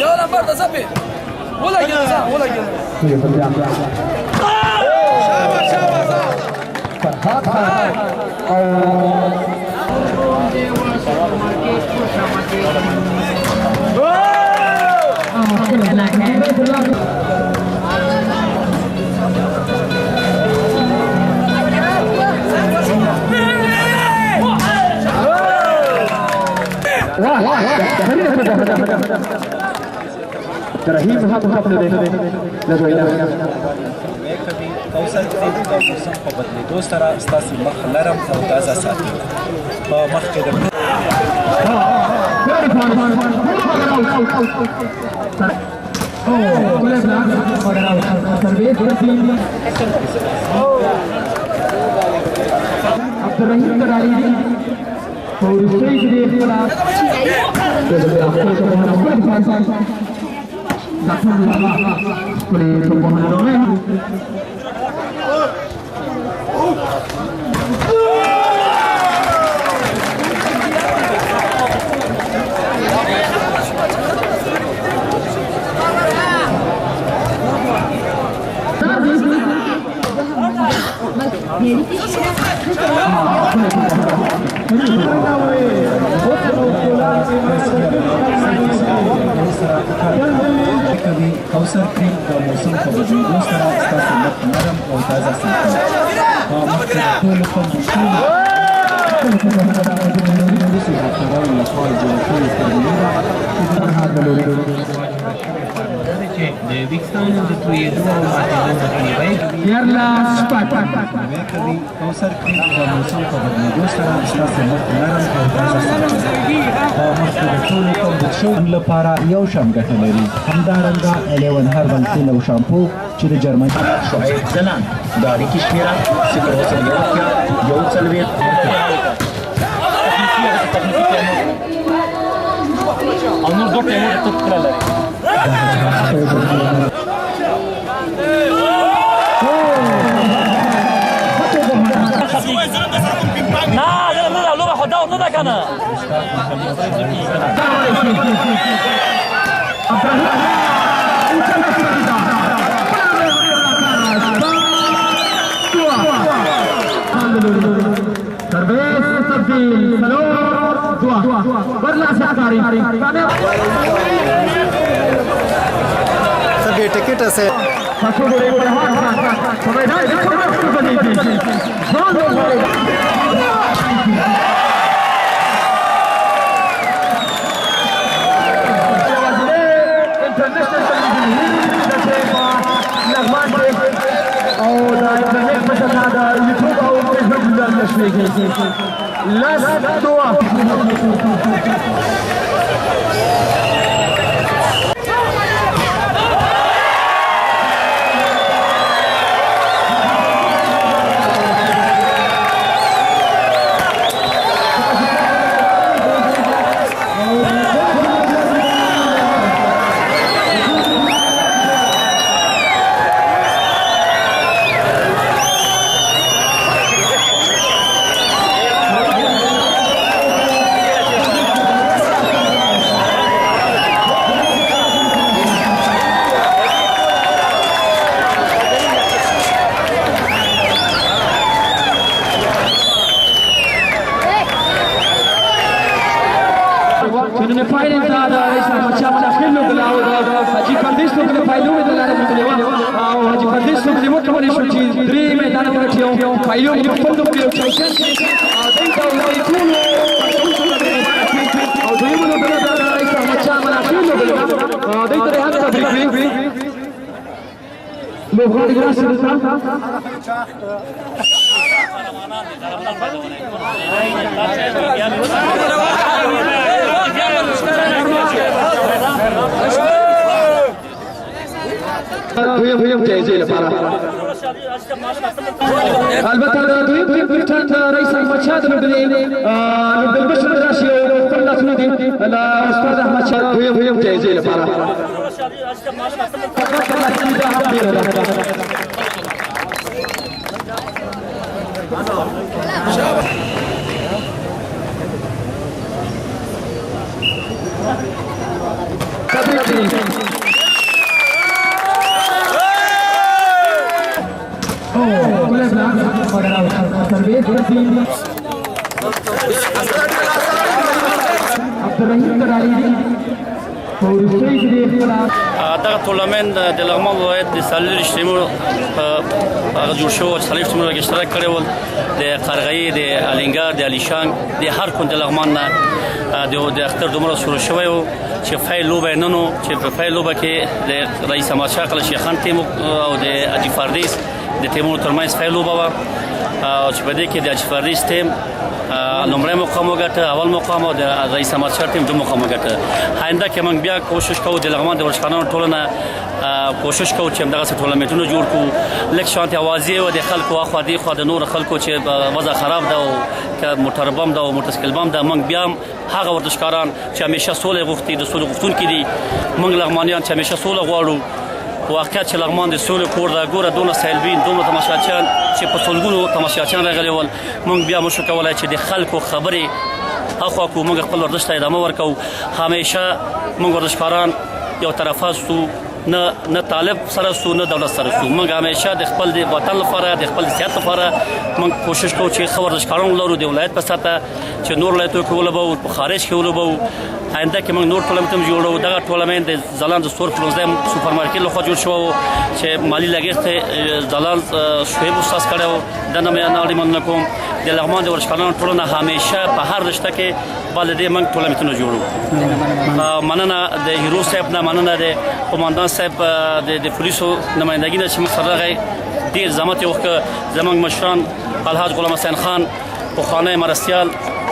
یو نمبر ته سپې ولګېده شاباش شاباش رحیم هم خپل دی لږه کوثر د موسم په بدلېدو سره ستاسې مخ نرم او تازه ساتي په مخ کې د عبدالرحیم کرالی فورسي کې خلاص کوثر کریم د موسم په بدلېدو سره ستاسو مخ نرم او تازه ساتي په مخکې د ټولو خوندوشونو داسې ډاکټرانو لخوا جوړه شوې فورمولې ده چې د ویښتانو د تویېدو او ماتېدو مخنیوی کوي. کوثر کریم د موسم په بدلېدو سره ستاسو مخ نرم او تازه ساتي په مخکې د ټولو خوندوشونو لپاره یو شان ګټه لري. همدارنګه 11 هربل تیل او شامپو چې د جرمني شعیب ځلان د اړیکې شمېره 0 او نور دوه ټیمونه توپ کړه لري. نه لوبه خو دور نه ده که نه सभी टिकट से احمدشاه میاخیل لوبډلو حاجي پردیس لوبډلو پایلو د لاره لوبډلو او حاجي پردیس لوبډلو وکولای شو چې درې میدان ورټیو پایلو په خپل لوب کې یو چمپیون شي او دای ته ورته ټول او دوی لوبډلو د رئیس احمدشاه میاخیل لوبډلو دای ته هم تبریک وي لوبغاړي ګراسي دویم جایزې لپاره البته دویم کپټان رئیس احمدشاه د لوبډلې مشر راشي او خپل لاسونه دي استاد احمدشاه دویم جایزې لپاره دغه ټورنمنټ د لغمان ولایت د څلور ټیمونو هغه جوړ شو چې څلور ټیمونو کې اشتراک کړی ول د قرغې د الینګار د الیشان د هر کون د لغمان نه د اختر دومره شروع شوی و چې فایل لوبه نه نو چې په فایل لوبه کې د رئیس احمدشاه قل شیخان ټیم او د حاجي پردیس د ټیمونو ترمنځ فایل لوبه و او چې په دې کې د حاجي پردیس ټیم لومړی مقام وګټه اول مقام او د رئیس احمدشاه ټیم دوه مقام وګټه. آینده کې موږ بیا کوشش کوو د لغمان د ورزشکارانو ټولنه کوشش کوو چې دغه ټورنمنټونه جوړ کړو لکه شانتي اوازې او د خلکو اخوا دی خو د نور خلکو چې وضع خراب ده او موټر بم ده او موټرسایکل بم ده موږ بیا هغه ورزشکاران چې همیشه سوله غوښتي د سوله غوښتونکي دي موږ لغمانیان چې همیشه سوله غواړو واقعیت چې لغمان د سولې کور ده ګوره دونه سیلبین دومره تماشاچیان چې په سلګونو تماشاچیان راغلي ول موږ بیا موږ کولای چې د خلکو خبرې اخوا کو موږ خپل ورزش ته ادامه ورکو همیشه موږ ورزشکاران یو طرف هستو نه طالب سره سو نه دولت سره سو موږ همیشه د خپل د وطن لپاره د خپل سیاست لپاره موږ کوشش کوو چې ښه ورزشکاران لرو د ولایت په سطحه چې نور ولایتونو کې ولوبو په خارج کې ولوبو آینده کې موږ نور ټورنمنټ هم جوړو دغه ټورنمنټ د ځلانده ستور پلوزده سوپر مارکیټ لخوا جوړ شو چې مالی لګښت ځلال شعیب استاد کړو د نوم یې مننه کوم د لغمان د ورزشکارانو ټولنه همیشه په هر رشته کې بلدې موږ ټورنمنټونه جوړو مننه د هیرو صاحب نه مننه د قوماندان صاحب د پولیسو نمائندګي نه چې موږ سره راغی ډېر زحمت یې وکړ زموږ مشران الحاج غلام حسین خان پخوانی مرستیال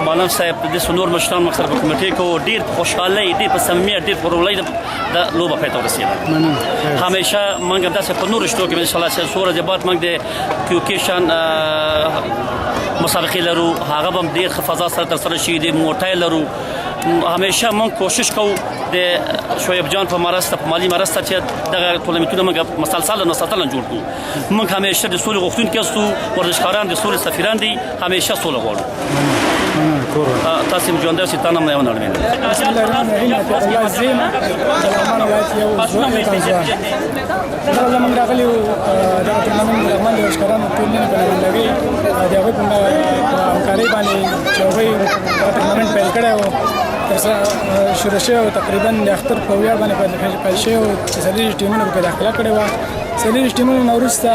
معلم صاحب د نور مشران موږ سره په کمیټې کې ډېر په خوشحالۍ ډېر په صمیمیت ډېر په ورورولۍ د لوبه پای ته ورسېده همیشه موږ همداسې په نورو رشتو کې انشاءالله چې څو ورځې بعد موږ د کیوکیشن مسابقې لرو هغه به هم ډېر ښه فضا سره ترسره شي د موټای لرو همیشه موږ کوشش کوو د شعیب جان په مرسته په مالي مرسته چې دغه ټورنمنټونه موږ مسلسل مسلسل جوړ کړو موږ همیشه د سولې غوښتونکي یو ورزشکاران د سولې سفیران دي همیشه سوله غواړو تاسو هم ژوندی اوسئ تا نه یو نړمین بسم الله الرحمن الرحیم الله زیم د لغمان ولایت یو ځوان دغه زموږ راغلي وو دغه ټورنمنټ د لغمان د ورزشکارانو ټولنې په نمایندګۍ د هغوی په همکارۍ باندې چې هغوی دغه ټورنمنټ پیل کړی و شروع شوی و تقریبا د اختر په ویاړ باندې پیل شوی و چې څلېرویشت ټیمونو پکې داخله کړې وه څلېرویشت ټیمونو نه وروسته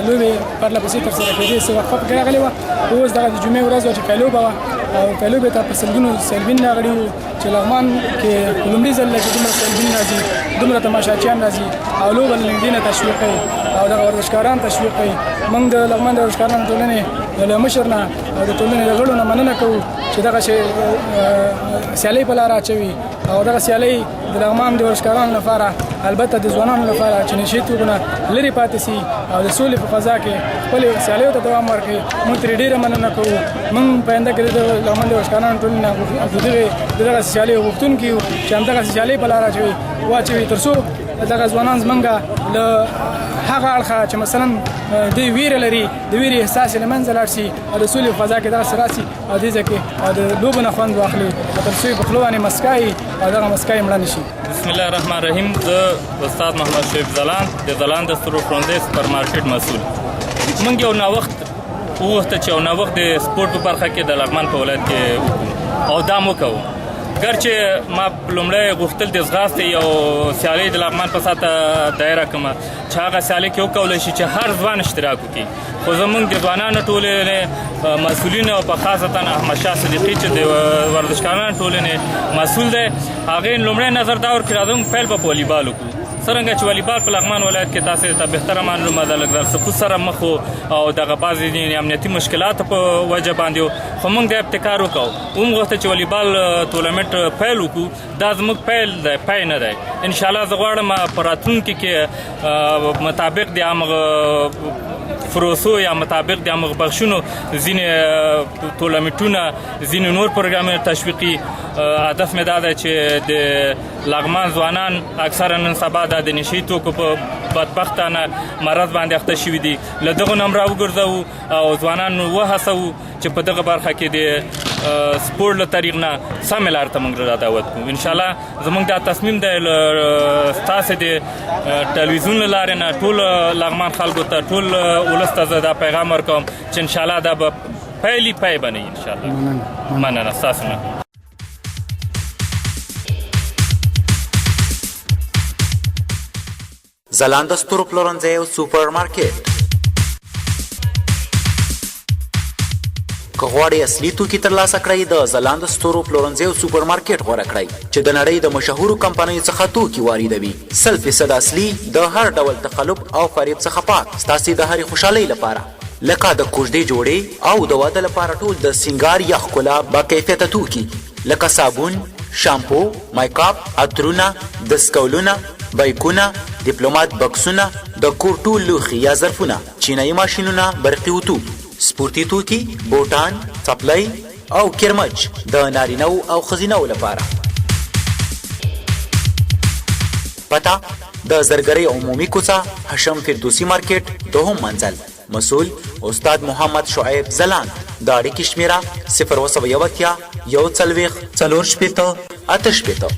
لوبې پرله پسې ترسره کېدې څه وقفه پکې راغلې وه اوس دغه د جمعې ورځ وه چې پیلوبه وه او پیلوبې ته په سلګونو سیلبین راغلي وو چې لغمان کې په لومړي ځل چې دومره سیلبین راځي دومره تماشاچیان راځي او لوبه له نږدې نه تشویق کوي او دغه ورزشکاران تشویق کوي موږ د لغمان د ورزشکارانو ټولنې له مشر نه او د ټولنې د غړو نه مننه کوو چې دغه سیالۍ په لاره اچوي او دغه سیالۍ د لغمان د ورزشکارانو لپاره البته د ځوانانو لپاره چې نشي توکونه لرې پاتې سي او د سولې په فضا کې خپلې سیالیو ته دوام ورکړي موږ ترې ډېره مننه کوو موږ په آینده کې د لغمان د ورزشکارانو ټولنې د دغه سیالیو غوښتونکي یو چې همدغه سیالۍ په لاره واچوي تر څو دغه ځوانان زمونږ له هغه اړخه چې مثلا دوی ویره لري د ویرې احساس یې له منځه لاړ شي او د سولې په فضا کې دغسې راسي او دې ځای کې د لوبو نه خوند واخلي تر څو یې په خوله باندې مسکا وي او دغه مسکا یې مړه نه شي. بسم الله الرحمن الرحیم. زه استاد محمد شعیب ځلاند د ځلاند د ټورنمنټ سوپر مارکیټ مسؤل. موږ یو نوښت وغوښته چې یو نوښت د سپورټ په برخه کې د لغمان په ولایت کې وکړو او دا مو کوو. ګرچې ما لومړی غوښتل د ځغاستې یو سیالۍ د لغمان په سطحه دایره کړمه چې هغه سیالۍ کې وکولی شي چې هر ځوان اشتراک وکړي خو زموږ د ځوانانو ټولنې مسؤلین او په خاصتا احمدشاه صدیقي چې د ورزشکارانو ټولنې مسؤل دی هغې لومړی نظر دا ورکړي راځه موږ پیل به په والیبال وکړو. څرنګه چې والیبال په لغمان ولایت کې تاسې ته بهتره معلومه ده لږ سقوط سره مخ او دغه بعضې امنیتي مشکلاتو په وجه باندې خو موږ د ابتکار وکړو ومغوښته چې والیبال ټورنمنټ پیل وکړو. دا زموږ پیل دی پای نه دی. انشاءالله زه غواړم په راتلونکي کې مطابق د همغه فروسو یا مطابق د همغه بخشونو ځینې ټورنمنټونه ځینې نور پروګرامونه تشویقي هدف مې دا دی چې د لغمان ځوانان اکثرا نن سبا د نشي توکو په بدبختانه مرض باندې اخته شوي دي له دغو نه هم راوګرځوو او ځوانان وهڅوو چې په دغه برخه کې د سپورټ له طریق نه سمې لارې ته موږ را دعوت کوو. انشاءالله زموږ دا تصمیم دی ستاسې د ټلویزیون له لارې نه ټول لغمان خلکو ته ټول ولس ته زه دا پیغام ورکوم چې انشاءالله دا به پیلي پای بنوي انشاءالله. مننه ستاسو نه. ځلانده ستورو پلورنځی او سوپر مارکیټ. که غواړئ اصلي توکي ترلاسه کړئ د ځلانده ستورو پلورنځی او سوپر مارکیټ غوره کړئ چې د نړۍ د مشهورو کمپنیو څخه توکي واردوي 100% اصلي د هر ډول تقلب او فریب څخه پاک ستاسې د هرې خوشحالۍ لپاره لکه د کوژدې جوړې او د واده لپاره ټول د سینګار یا ښکلا باکیفیته توکي لکه صابون شامپو میکاپ عطرونه دستکولونه بایکونه ډیپلومات بکسونه د کور ټول لوښي یا ظرفونه چینایي ماشینونه برقي اتو سپورتي توکي بوټان څپلۍ او کرمچ د نارینه‌و او ښځینه‌و لپاره. پته د زرګرۍ عمومي کوڅه هشم فردوسي مارکیټ دوهم منزل. مسؤل استاد محمد شعیب ځلاند. د اړیکې شمیره 0 140 140 4 شپېته 8 شپېته.